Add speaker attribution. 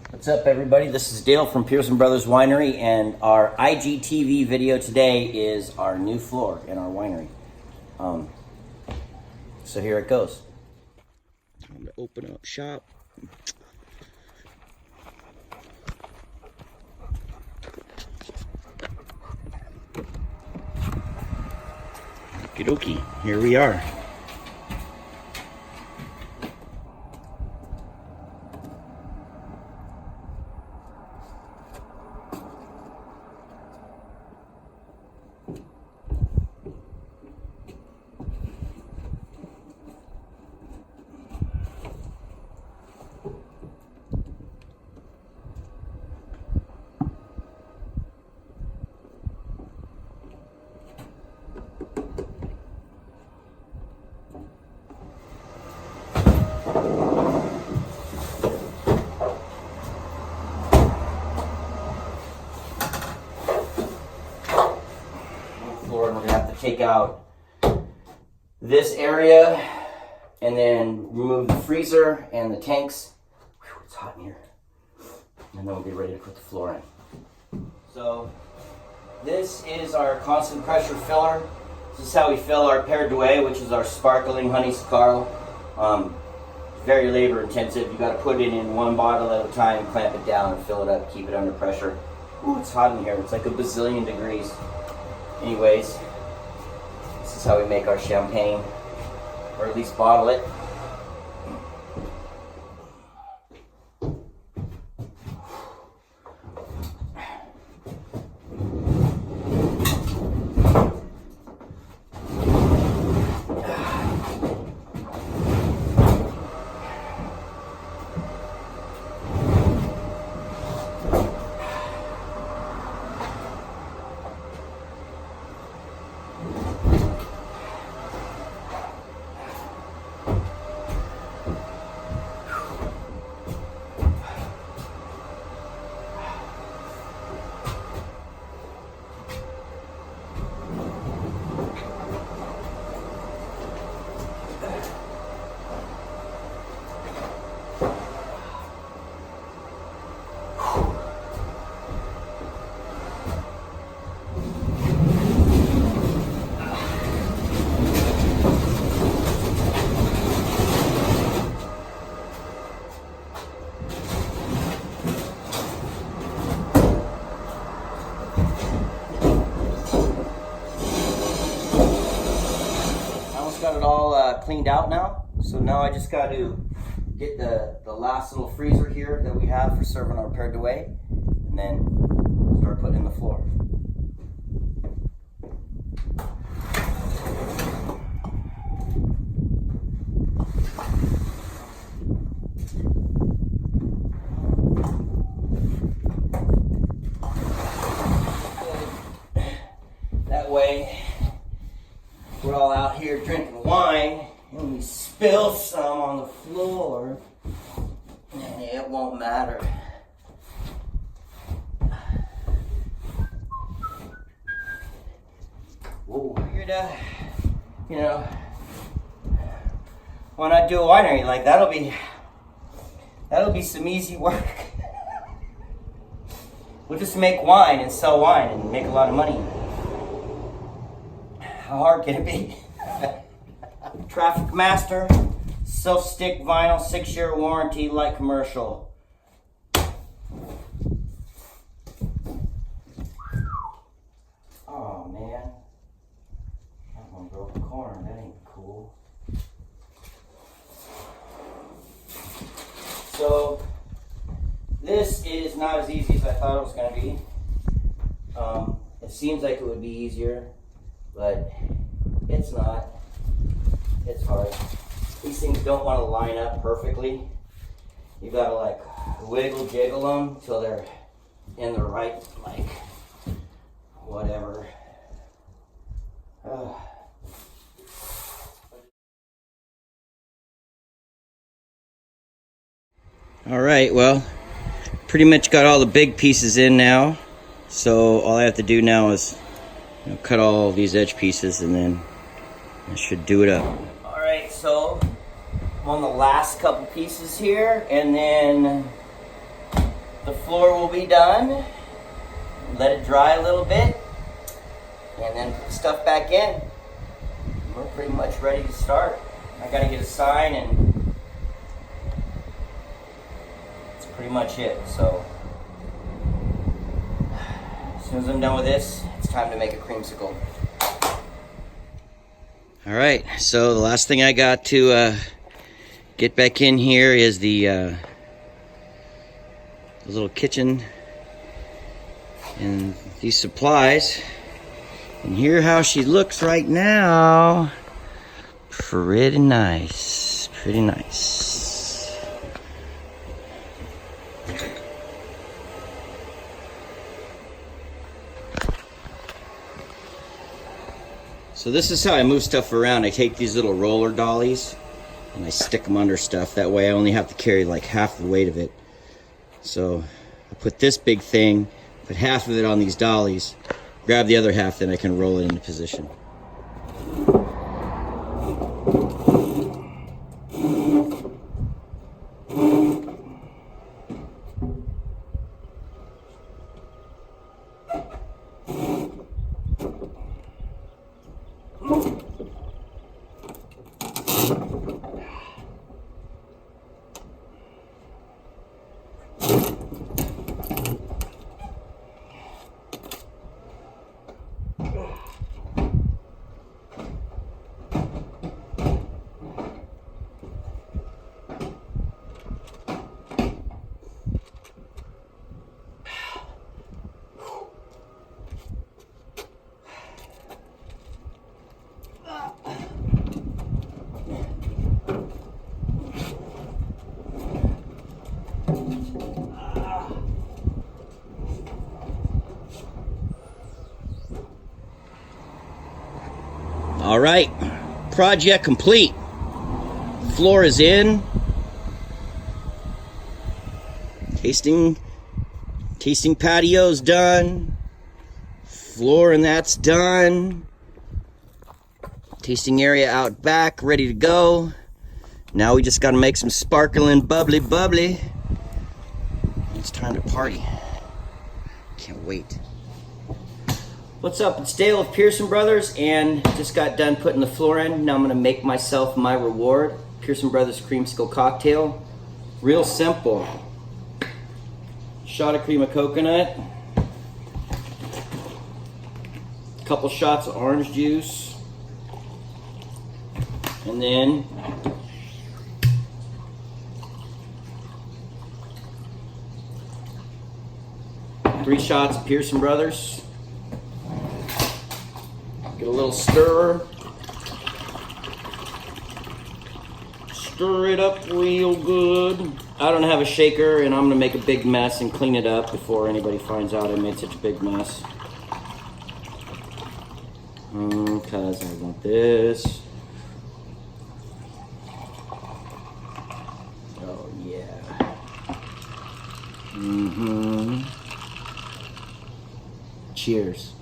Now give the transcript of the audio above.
Speaker 1: What's up, everybody? This is Dale from Pearson Brothers Winery, and our IGTV video today is our new floor in our winery. So here it goes. Time to open up shop. Okie dokie, here we are. Floor, and we're gonna have to take out this area and then remove the freezer and the tanks. Whew, it's hot in here. And then we'll be ready to put the floor in. So this is our constant pressure filler. This is how we fill our Père d'Ouai, which is our sparkling honey Scarl. Very labor intensive. You got to put it in one bottle at a time, clamp it down, and fill it up, keep it under pressure. Ooh, it's hot in here. It's like a bazillion degrees. Anyways, this is how we make our champagne, or at least bottle it. Got it all cleaned out now, so now I just got to get the last little freezer here that we have for serving our Père d'Ouai, and then start putting in the floor. That way we're all out here drinking wine and we spill some on the floor and it won't matter. Whoa. Figured, you know, when I do a winery, like that'll be some easy work. We'll just make wine and sell wine and make a lot of money. How hard can it be? Traffic Master, self-stick vinyl, 6-year warranty, light commercial. Oh man, that one broke a corner. That ain't cool. So this is not as easy as I thought it was going to be. It seems like it would be easier, but it's not. It's hard. These things don't want to line up perfectly. You gotta like wiggle jiggle them till they're in the right, like, whatever. All right, well, pretty much got all the big pieces in now. So all I have to do now is cut all these edge pieces and then I should do it up. All right, so I'm on the last couple pieces here, and then The floor will be done. Let it dry a little bit, and then put the stuff back in. We're pretty much ready to start. I gotta get a sign, and that's pretty much it. So as soon as I'm done with this, it's time to make a creamsicle. All right, so the last thing I got to get back in here is the little kitchen and these supplies. And here how she looks right now. Pretty nice, pretty nice. So this is how I move stuff around. I take these little roller dollies and I stick them under stuff. That way I only have to carry like half the weight of it. So I put this big thing, put half of it on these dollies, grab the other half, then I can roll it into position. All right, project complete. Floor is in. Tasting patio's done. Floor and that's done. Tasting area out back, ready to go. Now we just gotta make some sparkling bubbly. It's time to party. Can't wait. What's up? It's Dale of Pearson Brothers, and just got done putting the floor in. Now I'm gonna make myself my reward. Pearson Brothers creamsicle cocktail. Real simple. Shot of cream of coconut. Couple shots of orange juice. And then three shots of Pearson Brothers. Get a little stirrer. Stir it up real good. I don't have a shaker, and I'm gonna make a big mess and clean it up before anybody finds out I made such a big mess. Because I want this. Oh yeah. Cheers.